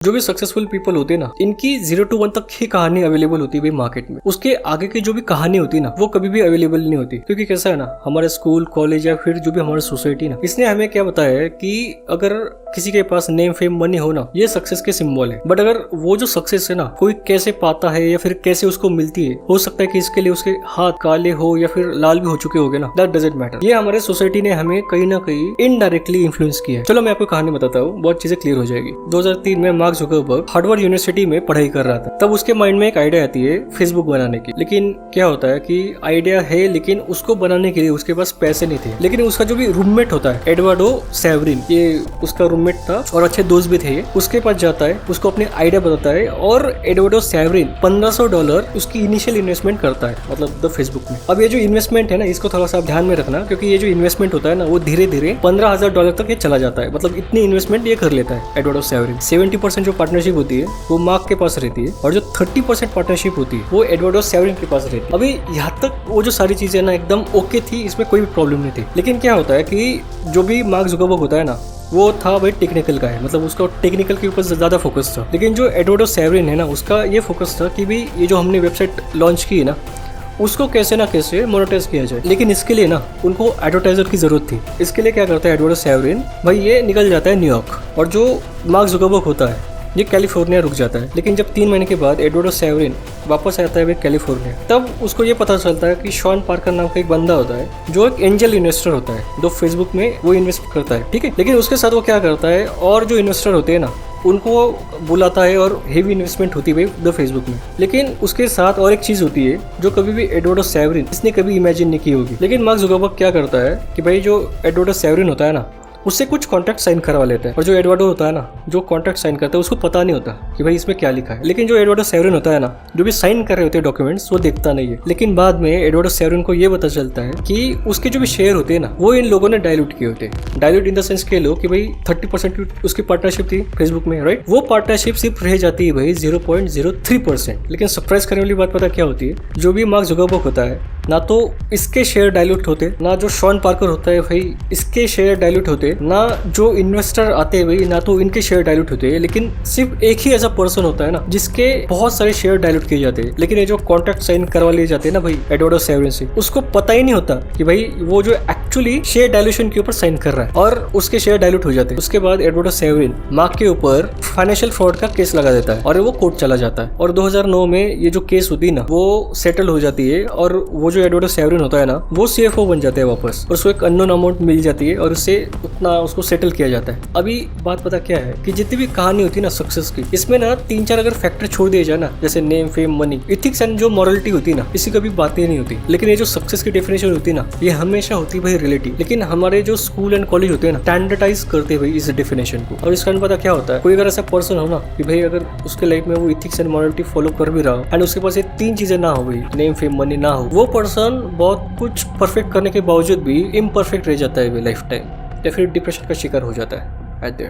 जो भी successful people होते हैं ना, इनकी 0 to 1 तक ही कहानी अवेलेबल होती है भाई मार्केट में। उसके आगे की जो भी कहानी होती है ना, वो कभी भी अवेलेबल नहीं होती। क्योंकि कैसा है ना, हमारे स्कूल कॉलेज या फिर जो भी हमारी सोसाइटी ना, इसने हमें क्या बताया है कि अगर किसी के पास नेम फेम मनी हो ना, ये सक्सेस के सिंबल है। बट अगर वो जो सक्सेस है ना, कोई कैसे पाता है या फिर कैसे उसको मिलती है, हो सकता है कि इसके लिए उसके हाथ काले हो या फिर लाल भी हो चुके होंगे ना, दैट डजंट मैटर। ये हमारे सोसाइटी ने हमें कहीं ना कहीं इनडायरेक्टली इन्फ्लुएंस किया है। चलो मैं आपको कहानी बताता हूँ, बहुत चीजें क्लियर हो जाएगी। 2003 में मार्क जुकरबर्ग हार्वर्ड यूनिवर्सिटी में पढ़ाई कर रहा था। तब उसके माइंड में एक आइडिया आती है फेसबुक बनाने की। लेकिन क्या होता है कि आइडिया है, लेकिन उसको बनाने के लिए उसके पास पैसे नहीं थे। लेकिन उसका जो भी रूममेट होता है, एडवर्डो सैवरिन, ये उसका रूममेट था और अच्छे दोस्त भी थे। उसके पास जाता है, उसको अपने आइडिया बताता है और एडवर्डो सैवरिन $1500 उसकी इनिशियल इन्वेस्टमेंट करता है, मतलब द फेसबुक में। अब ये जो इन्वेस्टमेंट है ना, इसको थोड़ा सा ध्यान में रखना, क्योंकि ये जो इन्वेस्टमेंट होता है ना, वो धीरे धीरे $15,000 तक ये चला जाता है। मतलब इतनी इन्वेस्टमेंट ये कर लेता है एडवर्डो सैवरिन। 70% जो पार्टनरशिप होती है वो मार्क के पास रहती है और जो 30% पार्टनरशिप होती है वो एडवर्डो सैवरिन के पास रहती है। अभी यहाँ तक वो जो सारी चीजें ना एकदम ओके थी, इसमें कोई भी प्रॉब्लम नहीं थी। लेकिन क्या होता है कि जो भी मार्क जुकरबर्ग होता है ना, वो था भाई टेक्निकल का है, मतलब उसका टेक्निकल के ऊपर ज्यादा फोकस था। लेकिन जो एडवर्डो सैवरिन है ना, उसका ये फोकस था कि भाई ये जो हमने वेबसाइट लॉन्च की है ना, उसको कैसे ना कैसे मोनेटाइज किया जाए। लेकिन इसके लिए ना उनको एडवर्टाइजर की जरूरत थी। इसके लिए क्या करता है एडवर्डो सैवरिन भाई, ये निकल जाता है न्यूयॉर्क, और जो मार्क जुकरबर्ग होता है ये कैलिफोर्निया रुक जाता है। लेकिन जब 3 महीने के बाद एडवर्डो सैवरिन वापस आता है वे कैलिफोर्निया, तब उसको ये पता चलता है कि शॉन पार्कर नाम का एक बंदा होता है जो एक एंजल इन्वेस्टर होता है, जो फेसबुक में वो इन्वेस्ट करता है, ठीक है। लेकिन उसके साथ वो क्या करता है, और जो इन्वेस्टर होते हैं ना, उनको बुलाता है और हेवी इन्वेस्टमेंट होती है द फेसबुक में। लेकिन उसके साथ और एक चीज होती है जो कभी भी एडवर्डो सैवरिन इसने कभी इमेजिन नहीं की होगी। लेकिन मार्क जुकरबर्ग क्या करता है कि भाई जो एडवर्डो सैवरिन होता है ना, उससे कुछ कॉन्ट्रैक्ट साइन करवा लेता है। और जो एडवर्डो होता है ना, जो कॉन्ट्रैक्ट साइन करता है, उसको पता नहीं होता कि भाई इसमें क्या लिखा है। लेकिन जो एडवर्डो सैवरिन होता है ना, जो भी साइन कर रहे होते हैं डॉक्यूमेंट्स, वो देखता नहीं है। लेकिन बाद में एडवर्डो सैवरिन को ये पता चलता है कि उसके जो भी शेयर होते हैं ना, वो इन लोगों ने डायल्यूट किए होते हैं। डायल्यूट इन द सेंस के लो कि भाई 30% उसकी पार्टनरशिप थी फेसबुक में, राइट। वो पार्टनरशिप सिर्फ रह जाती है भाई 0.03%। लेकिन सरप्राइज करने वाली बात पता क्या होती है, जो भी मार्क जुकरबर्ग होता है ना, तो इसके शेयर डायल्यूट होते, ना जो शॉन पार्कर होता है भाई इसके शेयर डायल्यूट होते, ना जो इन्वेस्टर आते हैं भाई, ना तो इनके शेयर डायल्यूट होते हैं। लेकिन सिर्फ एक ही ऐसा पर्सन होता है ना, जिसके बहुत सारे शेयर डायल्यूट किए जाते हैं। लेकिन ये जो कॉन्ट्रैक्ट साइन करवा लिए जाते हैं ना भाई एडवर्डो सैवरिन से, उसको पता ही नहीं होता कि भाई वो जो एक्चुअली शेयर डायल्यूशन के ऊपर साइन कर रहा है, और उसके शेयर डायल्यूट हो जाते हैं। उसके बाद एडवर्डो सैवरिन मार्क के ऊपर फाइनेंशियल फ्रॉड का केस लगा देता है और वो कोर्ट चला जाता है। और 2009 में ये जो केस होती है ना, वो सेटल हो जाती है और वो जो एडवर्डो सैवरिन होता है ना, वो CFO बन जाते हैं वापस, और उसको एक अननोन अमाउंट मिल जाती है और उससे उतना उसको सेटल किया जाता है। अभी बात पता क्या है कि जितनी भी कहानी होती है ना सक्सेस की, इसमें ना 3-4 अगर फैक्टर छोड़ दिए जाए ना, जैसे name fame money, ethics and जो मॉरलिटी होती है ना, इसी कभी बातें नहीं होती। लेकिन ये जो सक्सेस की डेफिनेशन होती है ना, ये हमेशा होती है भाई रिलेटिव। लेकिन हमारे जो स्कूल एंड कॉलेज होते हैं ना, स्टैंडर्डाइज करते हैं भाई इस डेफिनेशन को। और इसका पता क्या होता है, कोई अगर ऐसा पर्सन हो ना कि भाई अगर उसके लाइफ में वो इथिक्स एंड मॉरलिटी फॉलो कर भी रहा हो, एंड उसके पास ये 3 चीजें ना हो भाई, नेम फेम मनी ना हो, वो पर्सन बहुत कुछ परफेक्ट करने के बावजूद भी इम्परफेक्ट रह जाता है लाइफ टाइम, या फिर डिप्रेशन का शिकार हो जाता है एट द एंड।